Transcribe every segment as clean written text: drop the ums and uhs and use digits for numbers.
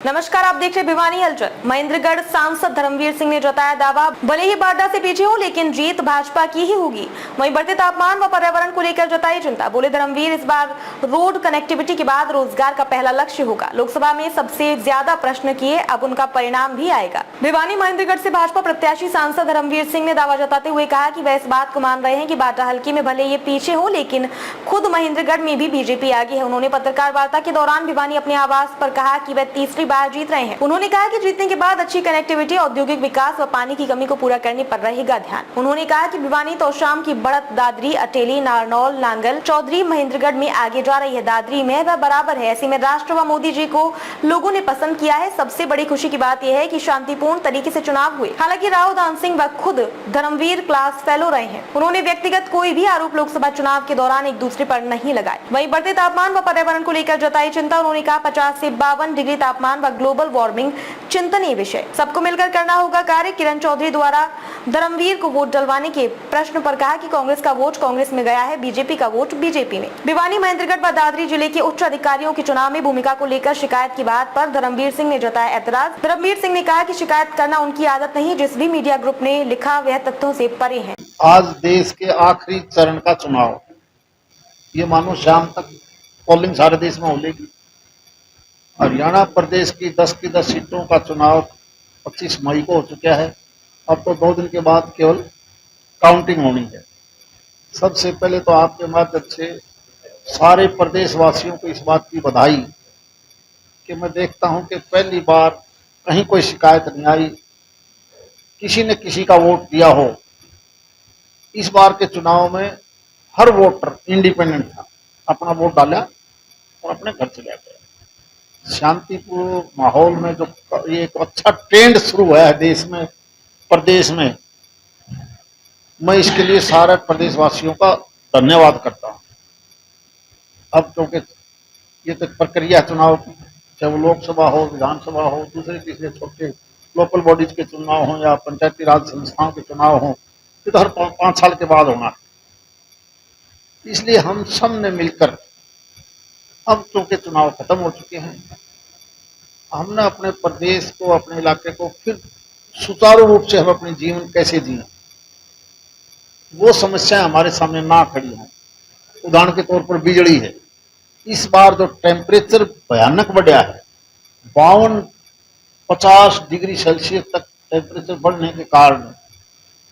नमस्कार, आप देख रहे भिवानी हलचल। महेंद्रगढ़ सांसद धर्मवीर सिंह ने जताया दावा, भले ही बाड्डा से पीछे हो लेकिन जीत भाजपा की ही होगी। वहीं बढ़ते तापमान व पर्यावरण को लेकर जताई चिंता। बोले धर्मवीर, इस बार रोड कनेक्टिविटी के बाद रोजगार का पहला लक्ष्य होगा। लोकसभा में सबसे ज्यादा प्रश्न किए, अब उनका परिणाम भी आएगा। भिवानी महेंद्रगढ़ से भाजपा प्रत्याशी सांसद धर्मवीर सिंह ने दावा जताते हुए कहा कि वह इस बात को मान रहे हैं कि बाड्डा हल्के में भले ये पीछे हो लेकिन खुद महेंद्रगढ़ में भी बीजेपी आगे है। उन्होंने पत्रकार वार्ता के दौरान भिवानी अपने आवास पर कहा कि वह तीसरी बार जीत रहे हैं। उन्होंने कहा कि जीतने के बाद अच्छी कनेक्टिविटी, औद्योगिक विकास व पानी की कमी को पूरा करने पर रहेगा ध्यान। उन्होंने कहा कि भिवानी तो शाम की बढ़त दादरी, अटेली, नारनौल, नांगल, चौधरी, महेंद्रगढ़ में आगे जा रही है। दादरी में वह बराबर है। ऐसे में राष्ट्र व मोदी जी को लोगों ने पसंद किया है। सबसे बड़ी खुशी की बात यह है कि शांतिपूर्ण तरीके से चुनाव हुए। हालांकि राव दान सिंह व खुद धर्मवीर क्लास फेलो रहे हैं। उन्होंने व्यक्तिगत कोई भी आरोप लोकसभा चुनाव के दौरान एक दूसरे पर नहीं लगाए। वहीं बढ़ते तापमान व पर्यावरण को लेकर जताई चिंता। उन्होंने कहा 50 से 52 डिग्री तापमान व ग्लोबल वार्मिंग चिंतनीय विषय, सबको मिलकर करना होगा कार्य। किरण चौधरी द्वारा धर्मवीर को वोट डलवाने के प्रश्न पर कहा कि कांग्रेस का वोट कांग्रेस में गया है, बीजेपी का वोट बीजेपी में। भिवानी, महेंद्रगढ़ व दादरी जिले के उच्च अधिकारियों के चुनाव में भूमिका को लेकर शिकायत की बात पर धर्मवीर सिंह ने जताया ऐतराज। धर्मवीर सिंह ने कहा कि शिकायत करना उनकी आदत नहीं, जिस भी मीडिया ग्रुप ने लिखा वह तथ्यों से परे है। आज देश के आखिरी चरण का चुनाव, ये मानो शाम तक पोलिंग सारे देश में हो लेगी। हरियाणा प्रदेश की 10 की 10 सीटों का चुनाव 25 मई को हो चुका है। अब तो 2 दिन के बाद केवल काउंटिंग होनी है। सबसे पहले तो आपके माध्यम से सारे प्रदेशवासियों को इस बात की बधाई कि मैं देखता हूं कि पहली बार कहीं कोई शिकायत नहीं आई, किसी ने किसी का वोट दिया हो। इस बार के चुनाव में हर वोटर इंडिपेंडेंट था, अपना वोट डाला और अपने घर चले गए। शांतिपूर्ण माहौल में जो ये एक अच्छा ट्रेंड शुरू हुआ है देश में, प्रदेश में, मैं इसके लिए सारे प्रदेशवासियों का धन्यवाद करता हूं। अब क्योंकि ये तो प्रक्रिया चुनाव की, चाहे वो लोकसभा हो, विधानसभा हो, दूसरे तीसरे छोटे लोकल बॉडीज के चुनाव हो या पंचायती राज संस्थाओं के चुनाव हो, ये तो हर 5 साल के बाद होना है। इसलिए हम सब ने मिलकर, अब क्योंकि चुनाव खत्म हो चुके हैं, हमने अपने प्रदेश को, अपने इलाके को फिर सुचारू रूप से हम अपने जीवन कैसे जिए, वो समस्याएं हमारे सामने ना खड़ी हों। उदाहरण के तौर पर बिजली है। इस बार जो टेम्परेचर भयानक बढ़ा है, 52-50 डिग्री सेल्सियस तक टेम्परेचर बढ़ने के कारण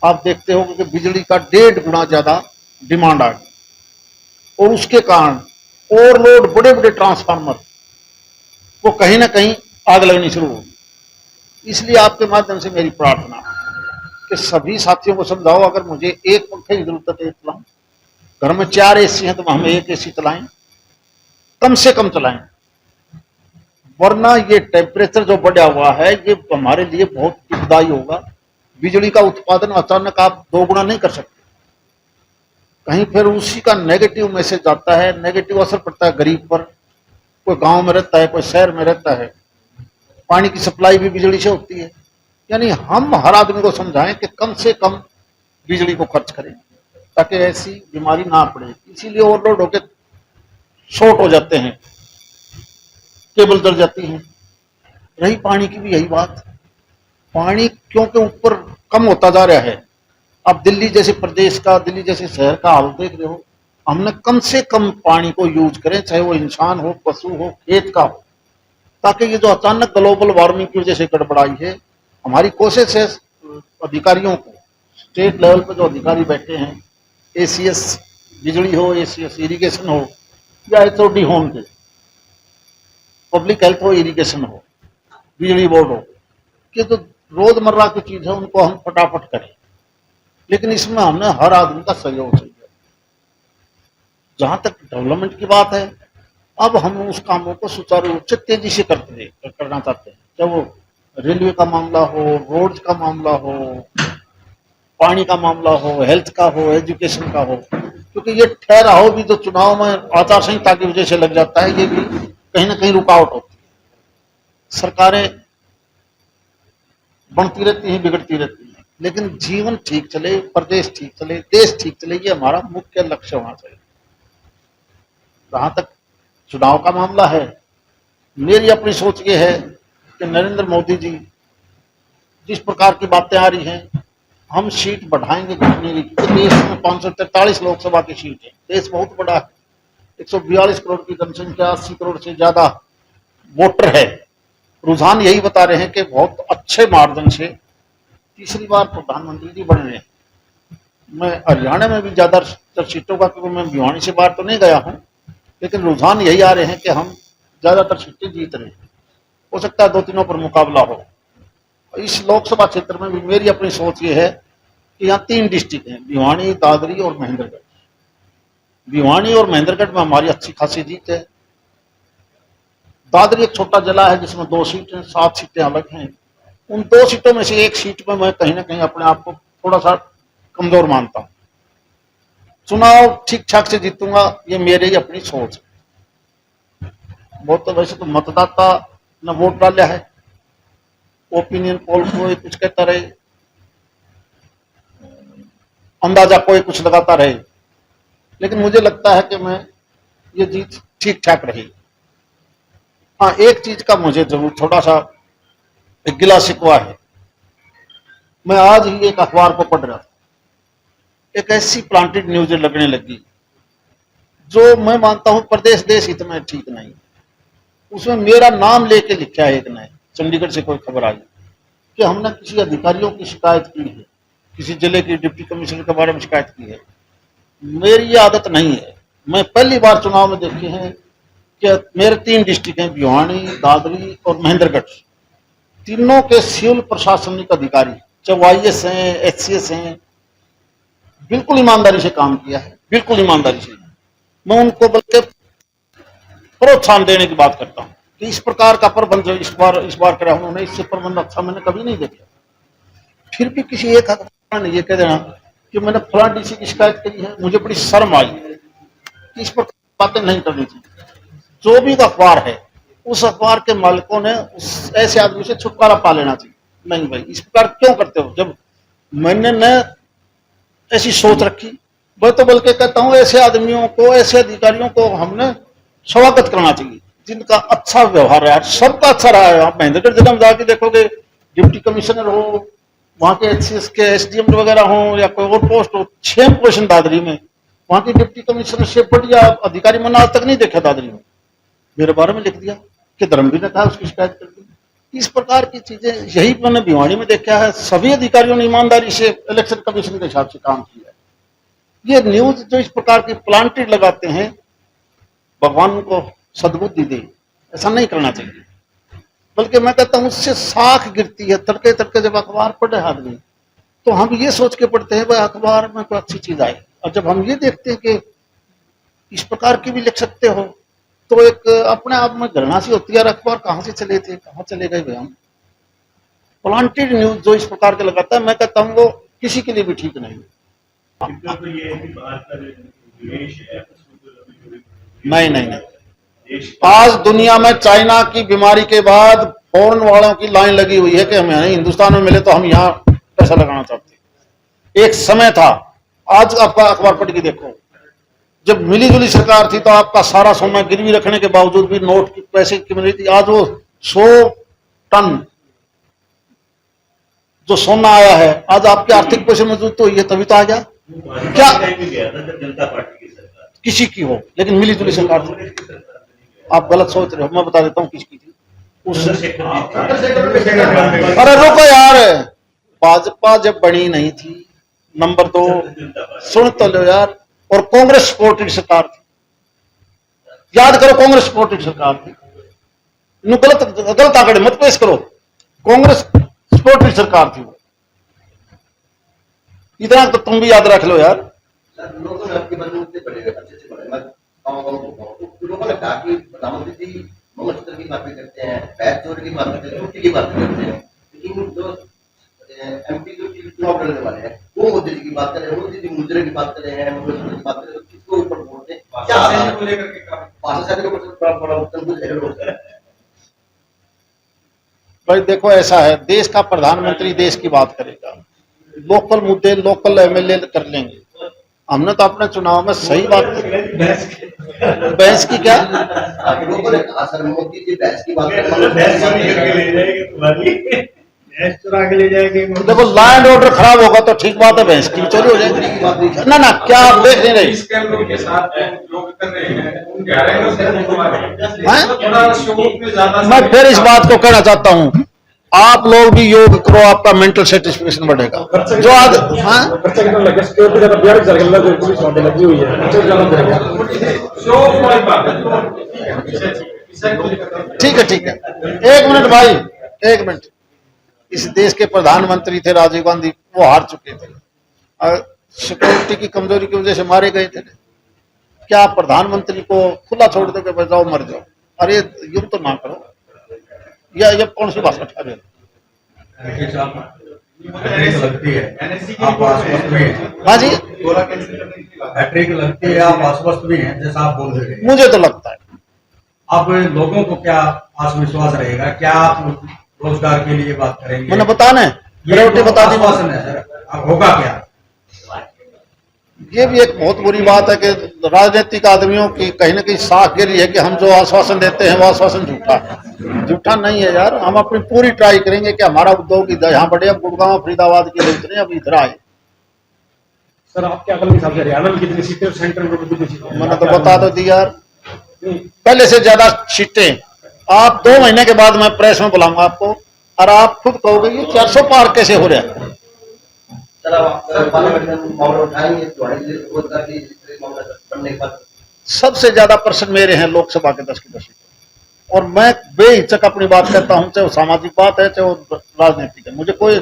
आप देखते हो कि बिजली का 1.5 गुना ज्यादा डिमांड आ गई और उसके कारण ओवरलोड बड़े बड़े ट्रांसफार्मर वो कहीं ना कहीं आग लगनी शुरू होगी। इसलिए आपके माध्यम से मेरी प्रार्थना कि सभी साथियों को समझाओ, अगर मुझे एक पंखे की जरूरत है चलाऊं, घर में 4 एसी हैं तो हम 1 एसी चलाएं, कम से कम चलाएं, वरना ये टेम्परेचर जो बढ़ा हुआ है ये हमारे लिए बहुत दुखदायी होगा। बिजली का उत्पादन अचानक आप 2 गुना नहीं कर सकते, कहीं फिर उसी का नेगेटिव मैसेज आता है, नेगेटिव असर पड़ता है गरीब पर। कोई गांव में रहता है, कोई शहर में रहता है, पानी की सप्लाई भी बिजली से होती है। यानी हम हर आदमी को समझाएं कि कम से कम बिजली को खर्च करें ताकि ऐसी बीमारी ना पड़े। इसीलिए ओवरलोड होकर शॉर्ट हो जाते हैं, केबल जल जाती हैं। रही पानी की भी यही बात, पानी क्योंकि ऊपर कम होता जा रहा है। अब दिल्ली जैसे प्रदेश का, दिल्ली जैसे शहर का हाल देख रहे हो। हमने कम से कम पानी को यूज करें, चाहे वो इंसान हो, पशु हो, खेत का हो, ताकि ये जो अचानक ग्लोबल वार्मिंग की वजह से गड़बड़ाई है, हमारी कोशिश है अधिकारियों को, स्टेट लेवल पर जो अधिकारी बैठे हैं, एसीएस बिजली हो, एसीएस इरिगेशन हो या एचओडी हो, उनके पब्लिक हेल्थ हो, इरिगेशन हो, बिजली बोर्ड हो, कि जो रोजमर्रा की चीज है उनको हम फटाफट करें। लेकिन इसमें हमने हर आदमी का सहयोग चाहिए। जहां तक डेवलपमेंट की बात है, अब हम उस कामों को सुचारू रूप से तेजी से करना चाहते हैं, चाहे वो रेलवे का मामला हो, रोड्स का मामला हो, पानी का मामला हो, हेल्थ का हो, एजुकेशन का हो। क्योंकि ये ठहरा हो भी जो चुनाव में आचार संहिता की वजह से लग जाता है, ये भी कहीं ना कहीं रुकावट होती है। सरकारें बनती रहती हैं, बिगड़ती रहती हैं, लेकिन जीवन ठीक चले, प्रदेश ठीक चले, देश ठीक चले, ये हमारा मुख्य लक्ष्य होना चाहिए। जहां तक चुनाव का मामला है, मेरी अपनी सोच ये है कि नरेंद्र मोदी जी जिस प्रकार की बातें आ रही हैं, हम सीट बढ़ाएंगे कितनी, देश में 543 लोकसभा की सीट है, देश बहुत बड़ा है, 142 करोड़ की जनसंख्या, 80 करोड़ से ज्यादा वोटर है। रुझान यही बता रहे हैं कि बहुत अच्छे मार्जिन से तीसरी बार प्रधानमंत्री जी बन रहे हैं। मैं हरियाणा में भी ज्यादातर सीटों का, क्योंकि मैं भिवानी से बाहर तो नहीं गया हूं, लेकिन रुझान यही आ रहे हैं कि हम ज्यादातर सीटें जीत रहे हैं। हो सकता है 2-3 पर मुकाबला हो। इस लोकसभा क्षेत्र में भी मेरी अपनी सोच ये है कि यहाँ 3 डिस्ट्रिक्ट हैं, भिवानी, दादरी और महेंद्रगढ़। भिवानी और महेंद्रगढ़ में हमारी अच्छी खासी जीत है। दादरी एक छोटा जिला है जिसमें 2 सीटें, 7 सीटें अलग हैं। उन 2 सीटों में से एक सीट में मैं कहीं ना कहीं अपने आप को थोड़ा सा कमजोर मानता हूं। चुनाव ठीक ठाक से जीतूंगा, ये मेरी ही अपनी सोच है। बहुत तो वैसे तो मतदाता न वोट डाला है, ओपिनियन पोल कोई कुछ कहता रहे, अंदाजा कोई कुछ लगाता रहे, लेकिन मुझे लगता है कि मैं ये जीत ठीक ठाक रही। हाँ, एक चीज का मुझे जरूर थोड़ा सा एक गिला शिकवा है। मैं आज ही एक अखबार को पढ़ रहा था, एक ऐसी प्लांटेड न्यूज लगने लगी जो मैं मानता हूं प्रदेश देश हित में ठीक नहीं। उसमें मेरा नाम लेके लिखा है एक ने, चंडीगढ़ से कोई खबर आई कि हमने किसी अधिकारियों की शिकायत की है, किसी जिले की डिप्टी कमिश्नर के बारे में शिकायत की है। मेरी ये आदत नहीं है। मैं पहली बार चुनाव में देखे हैं कि मेरे 3 डिस्ट्रिक्ट हैं, भिवानी, दादरी और महेंद्रगढ़, तीनों के सिविल प्रशासनिक अधिकारी, चाहे IAS हैं, HCS हैं, बिल्कुल ईमानदारी से काम किया है, बिल्कुल ईमानदारी से। मैं उनको बल्कि प्रोत्साहन देने की बात करता हूं कि इस प्रकार का प्रबंध जो इस बार करा उन्होंने, इससे प्रबंध अच्छा मैंने कभी नहीं देखा। फिर भी किसी एक अखबार ने ये कह देना कि मैंने फलां DC की शिकायत करी है, मुझे बड़ी शर्म आई कि इस प्रकार की बातें नहीं करनी चाहिए। जो भी अखबार है, उस अखबार के मालिकों ने उस ऐसे आदमी से छुटकारा पा लेना चाहिए। नहीं भाई, इस प्रकार क्यों करते हो? जब मैंने न ऐसी सोच रखी, मैं तो बल्कि कहता हूं ऐसे आदमियों को, ऐसे अधिकारियों को हमने स्वागत करना चाहिए जिनका अच्छा व्यवहार है। सबका अच्छा रहा है। आप महेंद्रगढ़ जिला में जाके देखोगे, डिप्टी कमिश्नर हो, वहां के HCS के SDM वगैरह हो या कोई और पोस्ट हो, 6 पोजीशन दादरी में, वहां की डिप्टी कमिश्नर से बढ़िया अधिकारी मैंने आज तक नहीं देखा दादरी में। मेरे बारे में लिख दिया कि धर्मवीर ने कहा, उसकी शिकायत कर दी। इस प्रकार की चीजें यही मैंने भिवानी में देखा है। सभी अधिकारियों ने ईमानदारी से इलेक्शन कमीशन के हिसाब से काम किया है। ये न्यूज जो इस प्रकार की प्लांटेड लगाते हैं, भगवान को सद्बुद्धि दे, ऐसा नहीं करना चाहिए। बल्कि मैं कहता हूं उससे साख गिरती है। तड़के तड़के जब अखबार पढ़े आदमी, तो हम ये सोच के पढ़ते हैं भाई अखबार में कोई अच्छी चीज आए, और जब हम ये देखते हैं कि इस प्रकार की भी लिख सकते हो, तो एक अपने आप में घृणा सी होती है। यार अखबार कहां से चले थे, कहां चले गए भाई हम। प्लांटेड न्यूज जो इस प्रकार के लगाता है, मैं कहता हूं वो किसी के लिए भी ठीक नहीं। नहीं, आज दुनिया में चाइना की बीमारी के बाद फॉरेन वालों की लाइन लगी हुई है कि हमें हिंदुस्तान में मिले तो हम यहाँ पैसा लगाना चाहते। एक समय था, आज आपका अखबार पढ़ के देखो, जब मिली जुली सरकार थी तो आपका सारा सोना गिरवी रखने के बावजूद भी नोट की पैसे की मिल रही थी। आज वो 100 टन जो सोना आया है, आज आपके आर्थिक पैसे मौजूद तो ये तभी तो आ गया। क्या जनता पार्टी की सरकार किसी की हो, लेकिन मिली जुली सरकार थी। आप गलत सोच रहे हो, मैं बता देता हूं किसकी थी। अरे रुको यार, भाजपा जब बनी नहीं थी, नंबर 2 सुन तो लो यार, और कांग्रेस सपोर्टेड सरकार थी। याद करो, कांग्रेस सपोर्टेड सरकार थी। गलत आंकड़े मत पेश करो, कांग्रेस सपोर्टेड सरकार थी। इतना तो तुम भी याद रख लो यार। लोगों ने आपके बारे में अच्छे लोगों ने कहा कि प्रधानमंत्री जी मंगलसूत्र की बातें करते हैं, पैर चोरी की बातें करते हैं, छुट्टी की बातें करते हैं, लेकिन जो MP जो चुनाव लड़ने वाले हैं वो मोदी जी की बात कर रहे हैं, मोदी जी मुजरे की बात कर रहे हैं, मंगलसूत्र की बात कर रहे हैं, किसको ऊपर बोलते हैं? क्या को लेकर के भाषा को बड़ा उत्तर है भाई। देखो ऐसा है, देश का प्रधानमंत्री देश की बात करेगा, लोकल मुद्दे लोकल MLA कर लेंगे। हमने तो अपने चुनाव में सही बात बहस की क्या? मोदी जी बहस की बात भैंस चुरा के ले जाएंगे। देखो लैंड ऑर्डर खराब होगा तो ठीक बात है, भैंस की चोरी हो जाएगी। ना ना क्या आप देख नहीं रहे इस कैमरों के साथ योग कर रहे हैं, उनके अरेंजर से हैं? थोड़ा शो में ज्यादा। मैं फिर इस बात को कहना चाहता हूँ, आप लोग भी योग करो, आपका मेंटल सेटिस्फेक्शन बढ़ेगा। जो आज हाँ खर्चा कितना लगे? सिक्योरिटी ज्यादा बिहार चल गया, जो पुलिस वहां पे लगी हुई है, खर्चा ज्यादा बढ़ेगा। शो वाली बात है। ठीक है, एक मिनट भाई, एक मिनट। इस देश के प्रधानमंत्री थे राजीव गांधी, वो हार चुके थे और सिक्योरिटी की कमजोरी की वजह से मारे गए थे। क्या प्रधानमंत्री को खुला छोड़ दो कि बचाओ मर जाओ? अरे युद्ध तो ना करो, या ये कौन सी भाषा ठा रहे? लगती है आप आश्वस्त भी हैं। हाँ जी, हैट्रिक लगती है, आप आश्वस्त भी हैं, जैसा आप बोल रहे हैं। मुझे तो लगता है। अब लोगों को क्या आत्मविश्वास रहेगा? क्या आप रोजगार के लिए बात करेंगे? मैंने बताना है, प्रायोरिटी बता दी। आश्वासन है सर, अब होगा क्या? ये भी एक बहुत बुरी बात है कि राजनीतिक आदमियों की कहीं ना कहीं साख गिरी है कि हम जो आश्वासन देते हैं वो आश्वासन झूठा है। झूठा नहीं है यार, हम अपनी पूरी ट्राई करेंगे कि हमारा उद्योग इधर यहाँ बढ़े। अब गुड़गांव फरीदाबाद के लोग इतने अब इधर आए। सर आपके अकल के हिसाब से हरियाणा में कितनी सीटें और सेंट्रल में कितनी सीटें? मैंने तो बता दो दी यार, पहले से ज्यादा सीटें। आप 2 महीने के बाद मैं प्रेस में बुलाऊंगा आपको और आप खुद कहोगे ये 400 पार कैसे हो रहा है। सबसे ज्यादा प्रश्न मेरे हैं लोकसभा के 10 की 10 सीटें, और मैं बेहिचक अपनी बात कहता हूं, चाहे वो सामाजिक बात है चाहे वो राजनीतिक है। मुझे कोई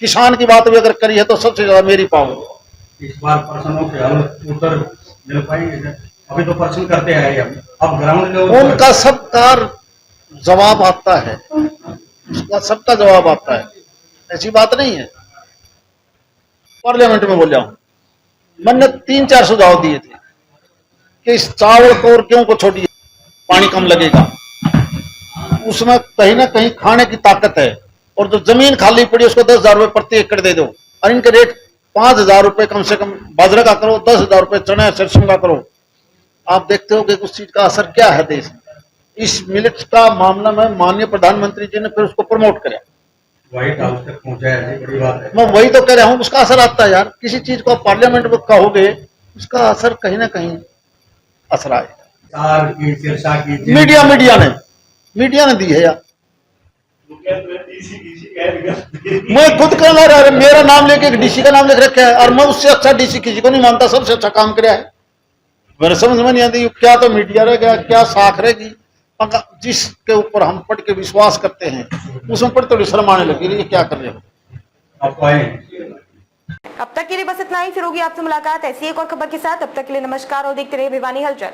किसान की बात भी अगर करी है तो सबसे ज्यादा मेरी पावर। इस बार प्रश्नों के हल उत्तर मिल पाएंगे? अभी तो प्रश्न करते आए हम, अब ग्राउंड लेवल उनका सबका जवाब आता है, उसका सबका जवाब आता है, ऐसी बात नहीं है। पार्लियामेंट में बोल जाऊं, मैंने 3-4 सुझाव दिए थे कि इस चावल को और गेहूं को छोड़िए, पानी कम लगेगा, उसमें कहीं ना कहीं खाने की ताकत है, और जो जमीन खाली पड़ी उसको 10,000 रुपए प्रति एकड़ दे दो, और इनके रेट 5,000 रुपए कम से कम बाजरे का करो, 10,000 रुपए चने सरसों का करो। आप देखते हो कि उस चीज का असर क्या है देश में। इस मिलेट का मामला में माननीय प्रधानमंत्री जी ने फिर उसको प्रमोट किया, व्हाइट हाउस तक पहुंचा है, बड़ी बात है। मैं वही तो कह रहा हूं, उसका असर आता है यार। किसी चीज को आप पार्लियामेंट में कहोगे उसका असर कहीं ना कहीं असर आएगा। मीडिया ने दी है यार। मैं खुद कह रहा है, मेरा नाम लेके एक डीसी का नाम लिख रखा है, और मैं उससे अच्छा डीसी किसी को नहीं मानता, सबसे अच्छा काम किया है। मेरे समझ में नहीं आती क्या तो मीडिया रह गया, क्या साख रहेगी। जिसके ऊपर हम पढ़ के विश्वास करते हैं उसमें पढ़ थोड़ी शर्म आने लगी, ये क्या कर रहे हो आप आए। अब तक के लिए बस इतना ही, फिर होगी आपसे मुलाकात ऐसी एक और खबर के साथ। अब तक के लिए नमस्कार और देखते रहिए भिवानी हलचल।